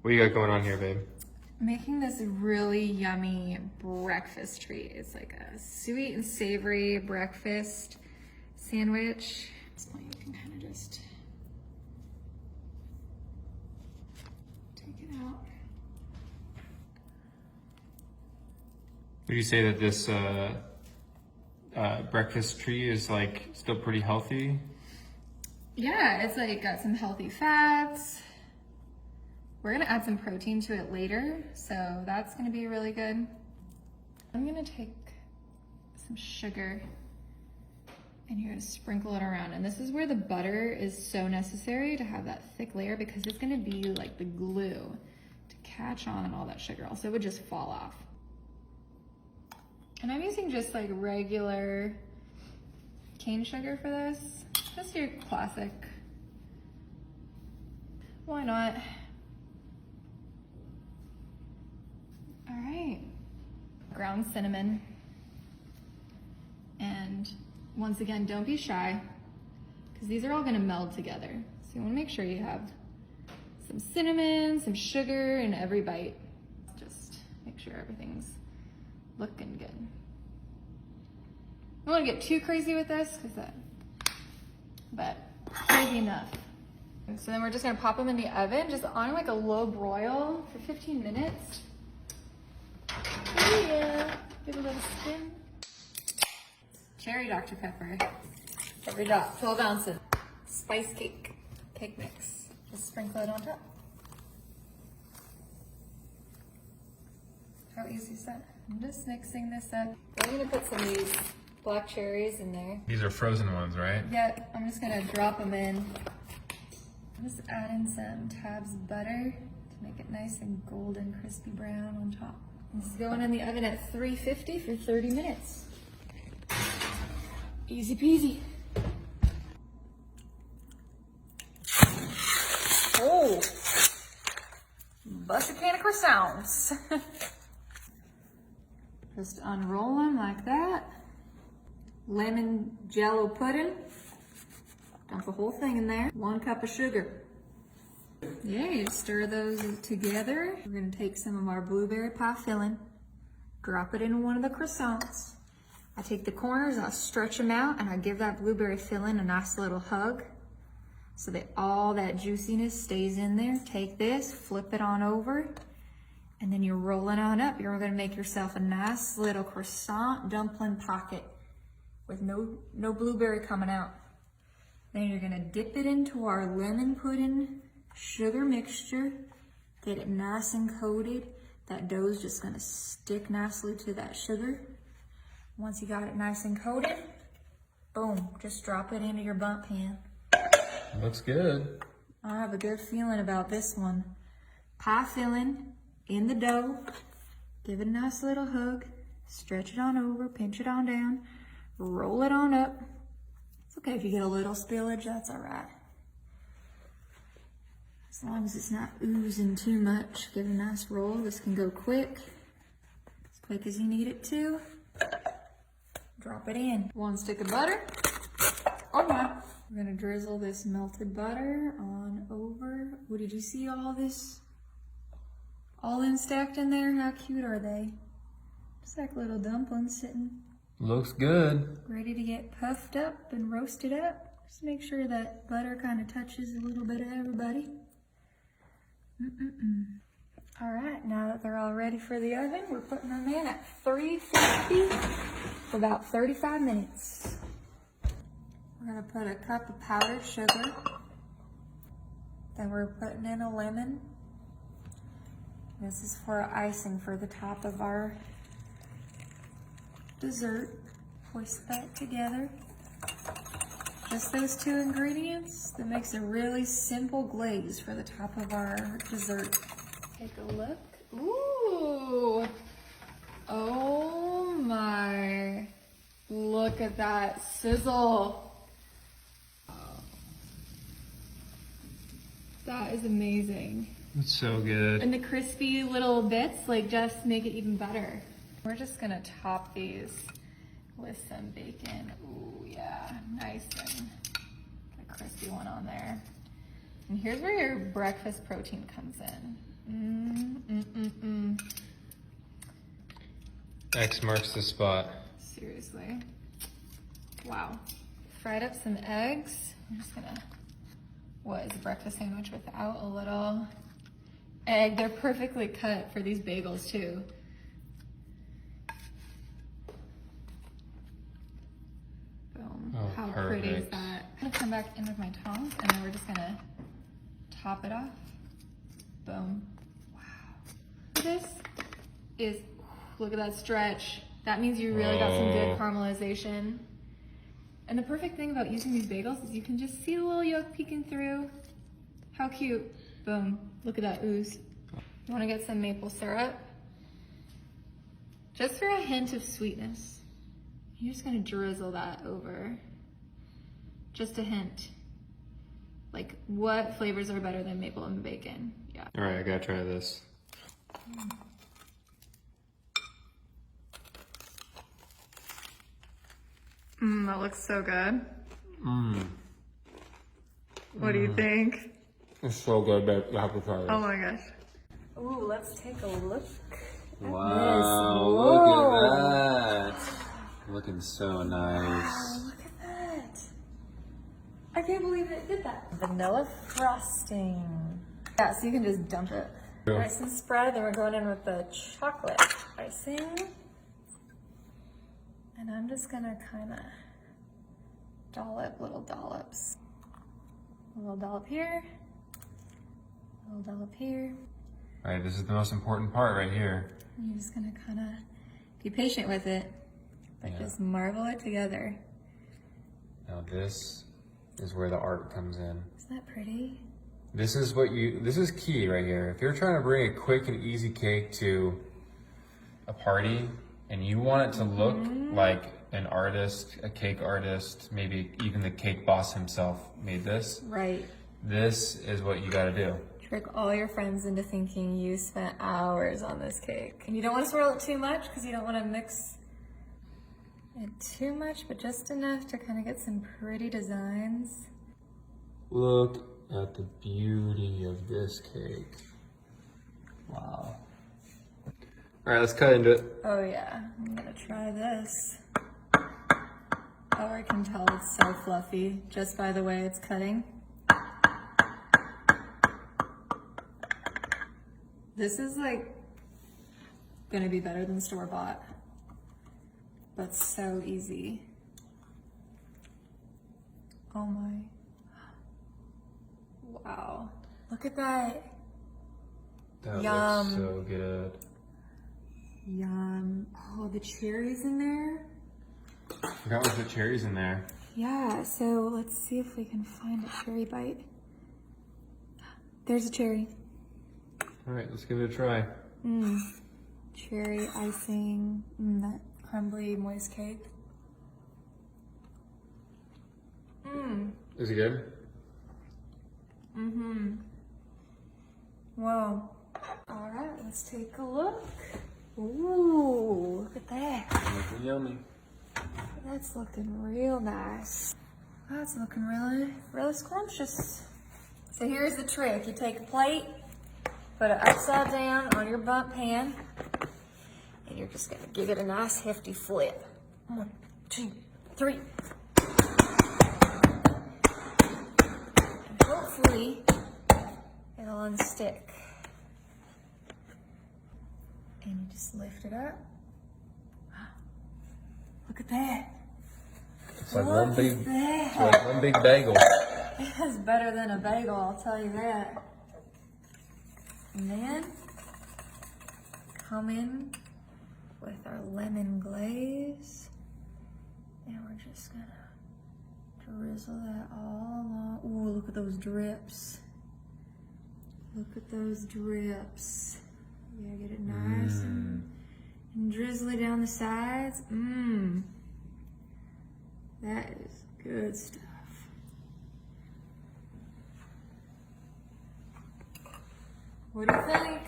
What you got going on here, babe? Making this really yummy breakfast treat. It's like a sweet and savory breakfast sandwich. This point you can kind of just take it out. Would you say that this breakfast treat is like still pretty healthy? Yeah, it's like got some healthy fats. We're gonna add some protein to it later, so that's gonna be really good. I'm gonna take some sugar and you're gonna sprinkle it around. And this is where the butter is so necessary to have that thick layer, because it's gonna be like the glue to catch on all that sugar, else it would just fall off. And I'm using just like regular cane sugar for this. Just your classic. Why not? All right. Ground cinnamon. And once again, don't be shy, because these are all gonna meld together. So you wanna make sure you have some cinnamon, some sugar in every bite. Just make sure everything's looking good. I don't want to get too crazy with this, but crazy enough. And so then we're just gonna pop them in the oven, just on like a low broil for 15 minutes. Oh yeah, give it a little spin. Cherry Dr. Pepper, every drop, 12 ounces. Spice cake mix. Just sprinkle it on top. How easy is that? I'm just mixing this up. I'm gonna put some of these black cherries in there. These are frozen ones, right? Yeah, I'm just gonna drop them in. I'm just adding some Tabs butter to make it nice and golden, crispy brown on top. This is going in the oven at 350 for 30 minutes. Easy peasy. Oh, bust a can of croissants. Just unroll them like that. Lemon jello pudding. Dump the whole thing in there. 1 cup of sugar. Yeah, you stir those together. We're gonna take some of our blueberry pie filling, drop it into one of the croissants. I take the corners, I stretch them out, and I give that blueberry filling a nice little hug so that all that juiciness stays in there. Take this, flip it on over, and then you're rolling on up. You're gonna make yourself a nice little croissant dumpling pocket with no blueberry coming out. Then you're gonna dip it into our lemon pudding sugar mixture, get it nice and coated. That dough's just gonna stick nicely to that sugar. Once you got it nice and coated, boom, just drop it into your bundt pan. Looks good. I have a good feeling about this one. Pie filling in the dough, give it a nice little hug, stretch it on over, pinch it on down, roll it on up. It's okay if you get a little spillage, that's all right. As long as it's not oozing too much, give it a nice roll. This can go quick, as quick as you need it to. Drop it in. 1 stick of butter. Oh my. We're gonna drizzle this melted butter on over. Oh, did you see all this? All in stacked in there? How cute are they? Just like little dumplings sitting. Looks good. Ready to get puffed up and roasted up. Just make sure that butter kind of touches a little bit of everybody. All right, now that they're all ready for the oven, we're putting them in at 350 for about 35 minutes. We're gonna put a cup of powdered sugar. Then we're putting in a lemon. This is for icing for the top of our dessert. Whisk that together. Just those 2 ingredients, that makes a really simple glaze for the top of our dessert. Take a look. Ooh. Oh my. Look at that sizzle. That is amazing. It's so good. And the crispy little bits, like, just make it even better. We're just gonna top these with some bacon. Ooh, yeah, nice and a crispy one on there. And here's where your breakfast protein comes in. X marks the spot. Seriously. Wow. Fried up some eggs. I'm just gonna, what is a breakfast sandwich without a little egg? They're perfectly cut for these bagels too. Boom. Oh, How pretty is perfect. that? I'm gonna come back in with my tongs and then we're just gonna top it off. Boom. Wow. This is, look at that stretch. That means you really got some good caramelization. And the perfect thing about using these bagels is you can just see the little yolk peeking through. How cute. Boom. Look at that ooze. You wanna get some maple syrup? Just for a hint of sweetness. You're just gonna drizzle that over. Just a hint. Like, what flavors are better than maple and bacon? Yeah. All right, I gotta try this. That looks so good. Mmm. What do you think? It's so good, babe. You have to try this. Oh my gosh. Ooh, let's take a look. Wow, Whoa. look at that. Looking so nice. Oh, look at that. I can't believe it did that. Vanilla frosting. Yeah, so you can just dump it. Yeah. Nice and spread, then we're going in with the chocolate icing. And I'm just gonna kinda dollop little dollops. A little dollop here, a little dollop here. All right, this is the most important part right here. And you're just gonna kinda be patient with it, but Yeah. just marble it together. Now this is where the art comes in. Isn't that pretty? This is key right here. If you're trying to bring a quick and easy cake to a party and you want it to look like an artist, a cake artist, maybe even the cake boss himself made this, Right. this is what you gotta do. Trick all your friends into thinking you spent hours on this cake. And you don't want to swirl it too much because you don't want to mix it too much, but just enough to kind of get some pretty designs. Look at the beauty of this cake. Wow. All right, let's cut into it. Oh yeah, I'm gonna try this. Oh, I can tell it's so fluffy just by the way it's cutting. This is like gonna be better than store-bought, but so easy. Oh my. Wow. Look at that. That Yum. looks so good. Yum. Oh, the cherries in there. Forgot we put cherries in there. Yeah, so let's see if we can find a cherry bite. There's a cherry. All right, let's give it a try. Cherry icing. That crumbly, moist cake. Is it good? Wow. All right, let's take a look. Ooh, look at that. Looking yummy. That's looking real nice. That's looking really, really scrumptious. So here's the trick. You take a plate, put it upside down on your bundt pan, and you're just gonna give it a nice hefty flip. 1, 2, 3. And hopefully it'll unstick. And you just lift it up. Look at that. It's like Look one big, at that. it's like one big bagel. It's better than a bagel, I'll tell you that. And then come in with our lemon glaze. And we're just gonna drizzle that all along. Ooh, look at those drips. Look at those drips. You gotta get it nice and drizzly down the sides. That is good stuff. What do you think?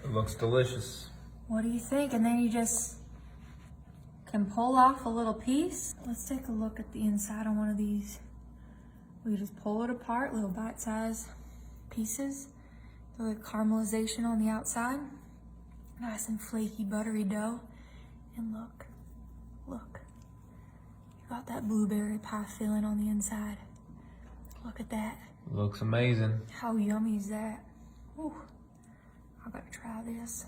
It looks delicious. What do you think? And then you just can pull off a little piece. Let's take a look at the inside on one of these. We just pull it apart, little bite-sized pieces. The caramelization on the outside. Nice and flaky, buttery dough. And look, look. You got that blueberry pie filling on the inside. Look at that. Looks amazing. How yummy is that? Ooh, I gotta try this.